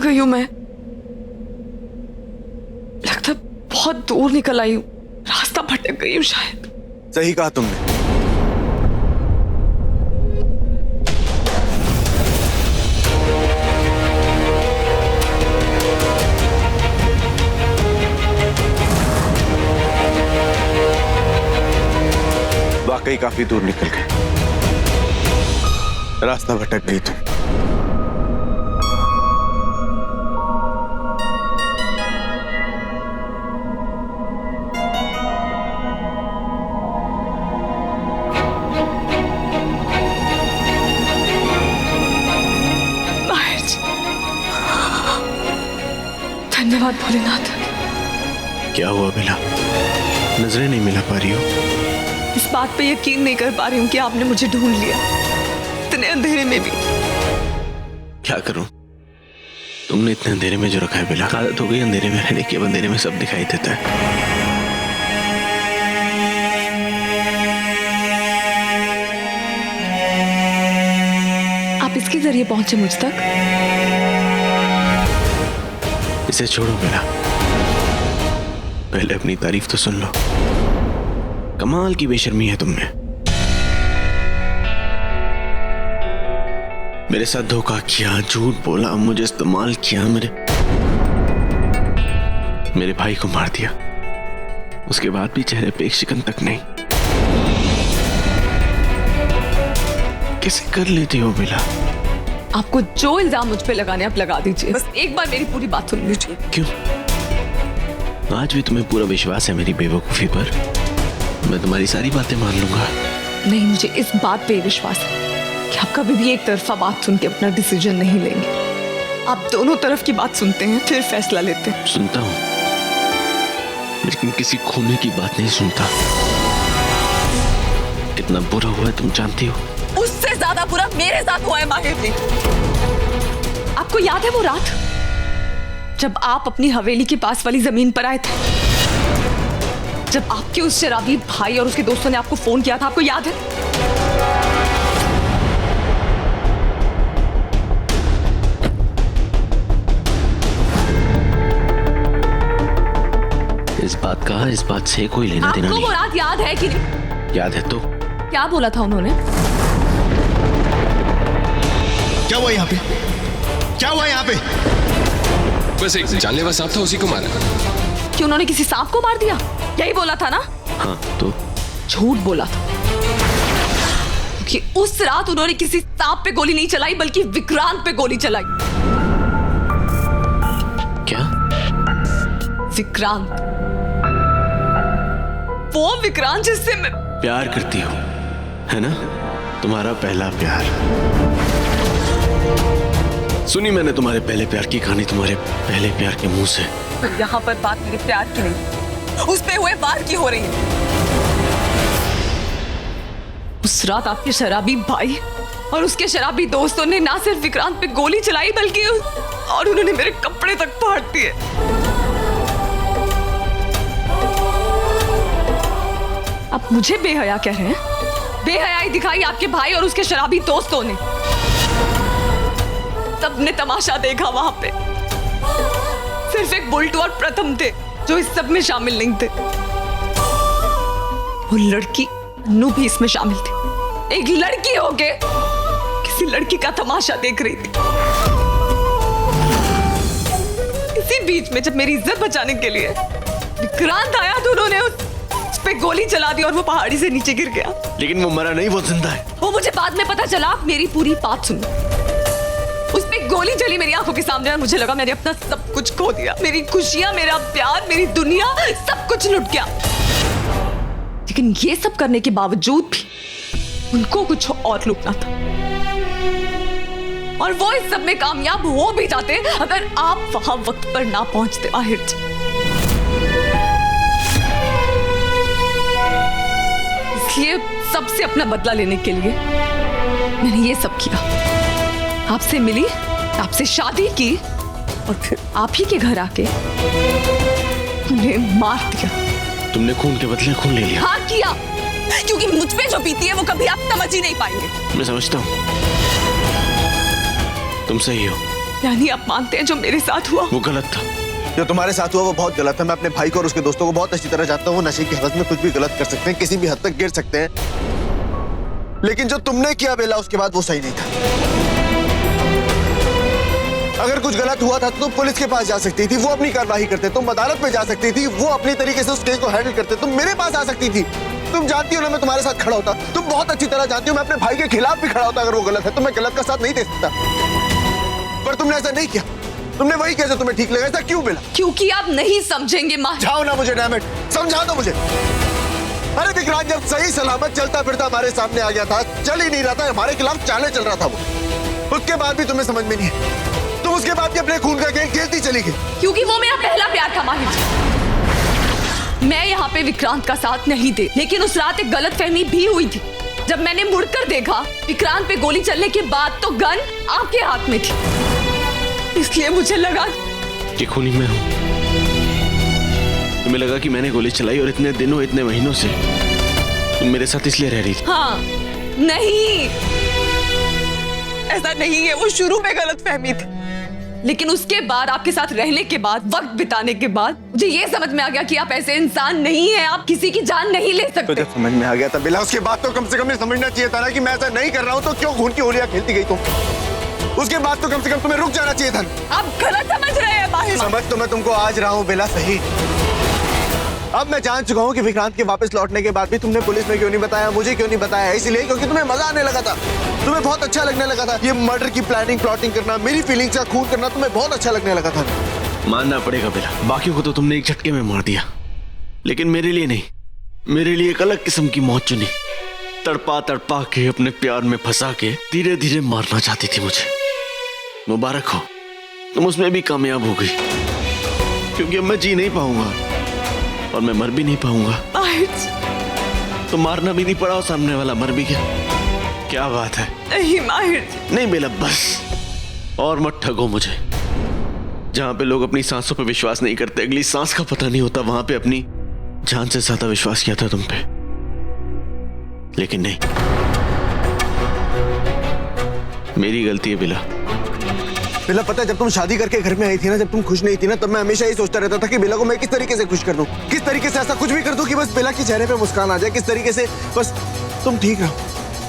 गई हूं मैं? लगता बहुत दूर निकल आई हूं, रास्ता भटक गई हूं शायद। सही कहा तुमने। वाकई काफी दूर निकल गए, रास्ता भटक गई तुम। धन्यवाद भोलेनाथ। क्या हुआ बेला, नजरें नहीं मिला पा रही हो? इस बात पे यकीन नहीं कर पा रही हूँ कि आपने मुझे ढूंढ लिया, इतने अंधेरे में भी। क्या करूं, तुमने इतने अंधेरे में जो रखा है बेला, आदत हो गई अंधेरे में रहने की। अब अंधेरे में सब दिखाई देता है। आप इसके जरिए पहुंचे मुझ तक? इसे छोड़ो बेला, पहले अपनी तारीफ तो सुन लो। कमाल की बेशर्मी है तुम में। मेरे साथ धोखा किया, झूठ बोला, मुझे इस्तेमाल किया, मेरे भाई को मार दिया। उसके बाद भी चेहरे पे एक शिकन तक नहीं। कैसे कर लेती हो बेला? आपको जो इल्जाम मुझ पे लगाने आप लगा दीजिए, बस एक बार मेरी पूरी बात सुन लीजिए। क्यों? आज भी तुम्हें पूरा विश्वास है मेरी बेवकूफी पर? मैं तुम्हारी सारी बातें मान लूंगा। नहीं, मुझे इस बात पे विश्वास है कि आप कभी भी एक तरफा बात सुन के अपना डिसीजन नहीं लेंगे। आप दोनों तरफ की बात सुनते हैं, फिर फैसला लेते हैं। सुनता हूँ, लेकिन किसी खोने की बात नहीं सुनता। कितना बुरा हुआ है तुम जानती हो? उससे ज्यादा बुरा मेरे साथ हुआ है माहिर जी। आपको याद है वो रात जब आप अपनी हवेली के पास वाली जमीन पर आए थे? जब आपके उस शराबी भाई और उसके दोस्तों ने आपको फोन किया था, आपको याद है? इस बात से कोई लेना देना नहीं। आपको वो रात याद है कि नहीं? याद है तो क्या बोला था उन्होंने? क्या हुआ यहाँ पे? क्या हुआ यहाँ पे? बस एक जानलेवा सांप था, उसी को मारा। कि उन्होंने किसी सांप को मार दिया, यही बोला था ना? हाँ तो झूठ बोला था, कि उस रात उन्होंने किसी सांप पे गोली नहीं चलाई बल्कि विक्रांत पे गोली चलाई। क्या? विक्रांत, वो विक्रांत जिससे मैं प्यार करती हो, है ना? तुम्हारा पहला प्यार। सुनी मैंने तुम्हारे पहले प्यार की कहानी तुम्हारे पहले प्यार के मुंह से। यहाँ पर बात मेरे प्यार की नहीं, उस पे हुए वार की हो रही है। उस रात आपके शराबी भाई और उसके शराबी दोस्तों ने ना सिर्फ विक्रांत पे गोली चलाई बल्कि और उन्होंने मेरे कपड़े तक फाड़ दिए। आप मुझे बेहया कह रहे हैं? बेहयाई दिखाई आपके भाई और उसके शराबी दोस्तों ने। सबने तमाशा देखा वहां पे। सिर्फ एक बुल्टू और प्रथम थे जो इस सब में शामिल नहीं थे। वो लड़की अनु भी इसमें शामिल थी। एक लड़की होके किसी लड़की का तमाशा देख रही थी। इसी बीच में जब मेरी इज्जत बचाने के लिए विक्रांत आया तो उन्होंने उस पे गोली चला दी और वो पहाड़ी से नीचे गिर गया। लेकिन वो मरा नहीं, वो जिंदा है। वो मुझे बाद में पता चला। आप मेरी पूरी बात सुनो। उस पे गोली चली मेरी आंखों के सामने और मुझे लगा मैंने अपना सब कुछ खो दिया। मेरी खुशियां, मेरा प्यार, मेरी दुनिया, सब कुछ लुट गया। लेकिन ये सब करने के बावजूद भी उनको कुछ और लुटना था और वो इस सब में कामयाब हो भी जाते अगर आप वहां वक्त पर ना पहुंचते माहिर जी। इसलिए सबसे अपना बदला लेने के लिए मैंने ये सब किया। आपसे मिली, आपसे शादी की और फिर आप ही के घर आके उन्हें मार दिया। तुमने खून के बदले खून ले लिया। हाँ किया, क्योंकि मुझ पे जो बीती है वो कभी आप समझ ही नहीं पाएंगे। मैं समझता हूँ, तुम सही हो। यानी आप मानते हैं जो मेरे साथ हुआ वो गलत था। जो तुम्हारे साथ हुआ वो बहुत गलत है। मैं अपने भाई को और उसके दोस्तों को बहुत अच्छी तरह जानता हूँ। वो नशे की हालत में कुछ भी गलत कर सकते हैं, किसी भी हद तक गिर सकते हैं, लेकिन जो तुमने किया बेला उसके बाद वो सही नहीं था। अगर कुछ गलत हुआ था तो तुम पुलिस के पास जा सकती थी, वो अपनी कार्रवाई करते, तुम अदालत में जा सकती थी, वो अपनी तरीके से उस केस को हैंडल करते, तुम मेरे पास आ सकती थी। तुम जानती हो ना मैं तुम्हारे साथ खड़ा होता, तुम बहुत अच्छी तरह जानती हो मैं अपने भाई के खिलाफ भी खड़ा होता अगर वो गलत है तो मैं गलत का साथ नहीं दे सकता, पर तुमने ऐसा नहीं किया। तुमने वही किया जो तुम्हें ठीक लगा। ऐसा क्यों बेला? क्योंकि आप नहीं समझेंगे माहिर। जाओ ना मुझे, डैम इट, समझा दो मुझे। अरे विक्रांत जब सही सलामत चलता फिरता हमारे सामने आ गया था, चल ही नहीं रहा था, हमारे खिलाफ चाले चल रहा था वो, उसके बाद भी तुम्हें समझ में नहीं है। तुम उसके बाद भी अपने खून का खेल खेलती चली गई। क्योंकि वो मेरा पहला प्यार था माहिर जी। मैं यहाँ पे विक्रांत का साथ नहीं दे, लेकिन उस रात एक गलतफहमी भी हुई थी। जब मैंने मुड़कर देखा विक्रांत पे गोली चलने के बाद तो गन आपके हाथ में थी, इसलिए मुझे लगा कि खूनी मैं हूं। तुम्हें लगा कि मैंने गोली चलाई और इतने दिनों इतने महीनों से तुम मेरे साथ इसलिए रह रही थी। हाँ, नहीं, ऐसा नहीं है। वो शुरू में गलतफहमी थी, लेकिन उसके बाद आपके साथ रहने के बाद, वक्त बिताने के बाद मुझे ये समझ में आ गया कि आप ऐसे इंसान नहीं हैं, आप किसी की जान नहीं ले सकते। तो जब समझ में आ गया था बेला, उसके बाद तो कम से कम ये समझना चाहिए था ना कि मैं ऐसा नहीं कर रहा हूँ, तो क्यों खून की होलियां खेलती गई तुम? उसके बाद तो कम से कम तुम्हें रुक जाना चाहिए था। आप गलत समझ रहे हैं माहिर। समझ तो मैं तुमको आज रहा हूँ बेला, सही। अब मैं जान चुका हूँ कि विक्रांत के वापस लौटने के बाद भी तुमने पुलिस में क्यों नहीं बताया, मुझे क्यों नहीं बताया। इसलिए क्योंकि तुम्हें मजा आने लगा था, तुम्हें बहुत अच्छा लगने लगा था। ये मर्डर की प्लानिंग प्लॉटिंग करना, मेरी फीलिंग्स का खून करना तुम्हें बहुत अच्छा लगने लगा था। मानना पड़ेगा बेला, बाकियों को तो तुमने एक झटके में मार दिया, लेकिन मेरे लिए नहीं। मेरे लिए एक अलग किस्म की मौत चुनी। तड़पा तड़पा के अपने प्यार में फंसा के धीरे धीरे मारना चाहती थी मुझे। मुबारक हो, तुम उसमें भी कामयाब हो गई, क्योंकि अब मैं जी नहीं पाऊंगा और मैं मर भी नहीं पाऊंगा। तो मारना भी नहीं पड़ा और सामने वाला मर भी गया। क्या बात है। नहीं माहिर जी। नहीं बेला, बस और मत ठगो मुझे। जहां पे लोग अपनी सांसों पे विश्वास नहीं करते, अगली सांस का पता नहीं होता, वहां पे अपनी जान से ज्यादा विश्वास किया था तुम पे, लेकिन नहीं, मेरी गलती है बेला। बेला पता है जब तुम शादी करके घर में आई थी ना, जब तुम खुश नहीं थी ना, तब मैं हमेशा यही सोचता रहता था कि बेला को मैं किस तरीके से खुश कर दूं, किस तरीके से ऐसा कुछ भी कर दूं कि बस बेला के चेहरे पे मुस्कान आ जाए, किस तरीके से बस तुम ठीक रहो।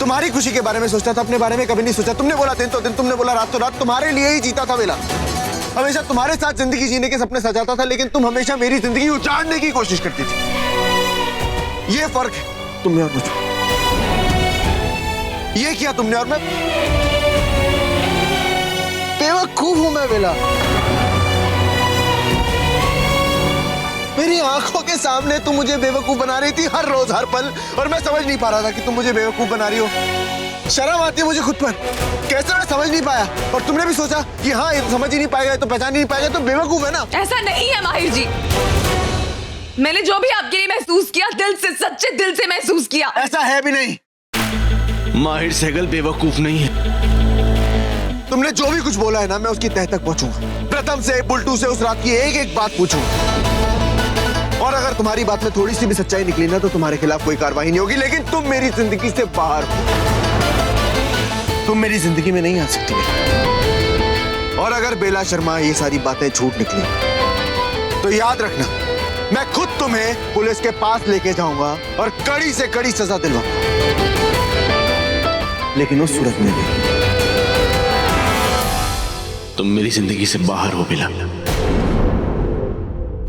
तुम्हारी खुशी के बारे में सोचता था, अपने बारे में कभी नहीं सोचा। तुमने बोला दिन तो दिन, तुमने बोला रात तो रात, तुम्हारे लिए ही जीता था बेला। हमेशा तुम्हारे साथ जिंदगी जीने के सपने सजाता था, लेकिन तुम हमेशा मेरी जिंदगी उजाड़ने की कोशिश करती थी। ये फर्क है तुमने और मुझे। ये किया तुमने और मैं बेवकूफ हूं मैं बेला। मेरी आंखों के सामने तुम मुझे बेवकूफ बना रही थी हर रोज हर पल, और मैं समझ नहीं पा रहा था कि तुम मुझे बेवकूफ बना रही हो। शर्म आती है मुझे खुद पर, कैसे मैं समझ नहीं पाया। और तुमने भी सोचा कि हाँ ये समझ ही नहीं पाएगा, तो पहचान ही नहीं पाएगा, तो बेवकूफ है ना। ऐसा नहीं है माहिर जी, मैंने जो भी आपके लिए महसूस किया दिल से, सच्चे दिल से महसूस किया। ऐसा है भी नहीं। माहिर सहगल बेवकूफ नहीं है। तुमने जो भी कुछ बोला है ना, मैं उसकी तह तक पहुंचूंगा। प्रथम से बुल्टू से उस रात की एक एक बात पूछूंगा, और अगर तुम्हारी बात में थोड़ी सी भी सच्चाई निकली ना, तो तुम्हारे खिलाफ कोई कार्रवाई नहीं होगी। लेकिन तुम मेरी जिंदगी से बाहर हो, तुम मेरी जिंदगी में नहीं आ सकती। और अगर बेला शर्मा ये सारी बातें झूठ निकली तो याद रखना, मैं खुद तुम्हें पुलिस के पास लेके जाऊंगा और कड़ी से कड़ी सजा दिलवाऊंगा, लेकिन उस सूरत में भी तुम मेरी जिंदगी से बाहर हो बेला,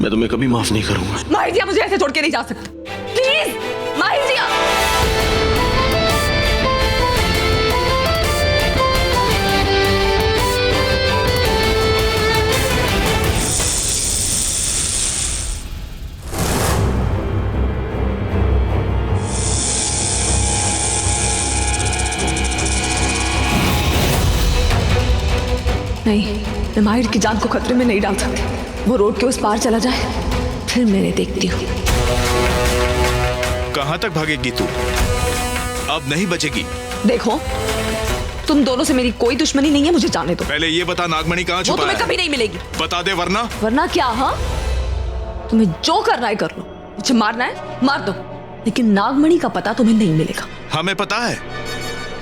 मैं तुम्हें कभी माफ नहीं करूंगा। माहिर जी आप मुझे ऐसे छोड़ के नहीं जा सकते, प्लीज माहिर जी। नहीं, मैं माहिर की जान को खतरे में नहीं डाल सकती। वो रोड के उस पार चला जाए, फिर मैंने देखती हूँ। कहां तक भागेगी तू? अब नहीं बचेगी। देखो, तुम दोनों से मेरी कोई दुश्मनी नहीं है, मुझे जाने दो। पहले ये बता नागमणि कहां वो छुपा तुम्हें है? कभी नहीं मिलेगी। बता दे वरना। वरना क्या? हाँ, तुम्हें जो करना है कर लो, मुझे मारना है मार दो, लेकिन नागमणि का पता तुम्हें नहीं मिलेगा। हमें पता है,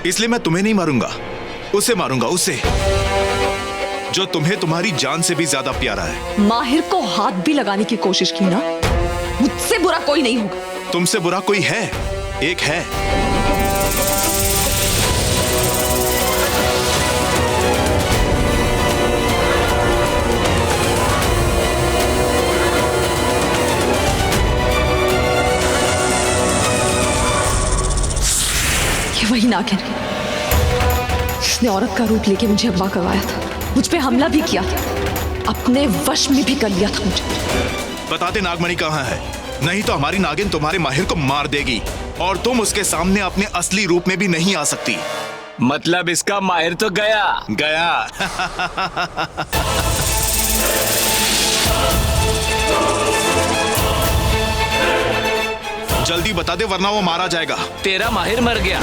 इसलिए मैं तुम्हें नहीं मारूंगा, उसे मारूंगा, उसे जो तुम्हें तुम्हारी जान से भी ज्यादा प्यारा है। माहिर को हाथ भी लगाने की कोशिश की ना, मुझसे बुरा कोई नहीं होगा। तुमसे बुरा कोई है, एक है। ये वही नागिन है जिसने औरत का रूप लेके मुझे अगवा करवाया था, मुझ पे हमला भी किया था, अपने वश में भी कर लिया था मुझे। बताते नागमणि कहाँ है, नहीं तो हमारी नागिन तुम्हारे माहिर को मार देगी और तुम उसके सामने अपने असली रूप में भी नहीं आ सकती। मतलब इसका माहिर तो गया गया। जल्दी बता दे वरना वो मारा जाएगा। तेरा माहिर मर गया।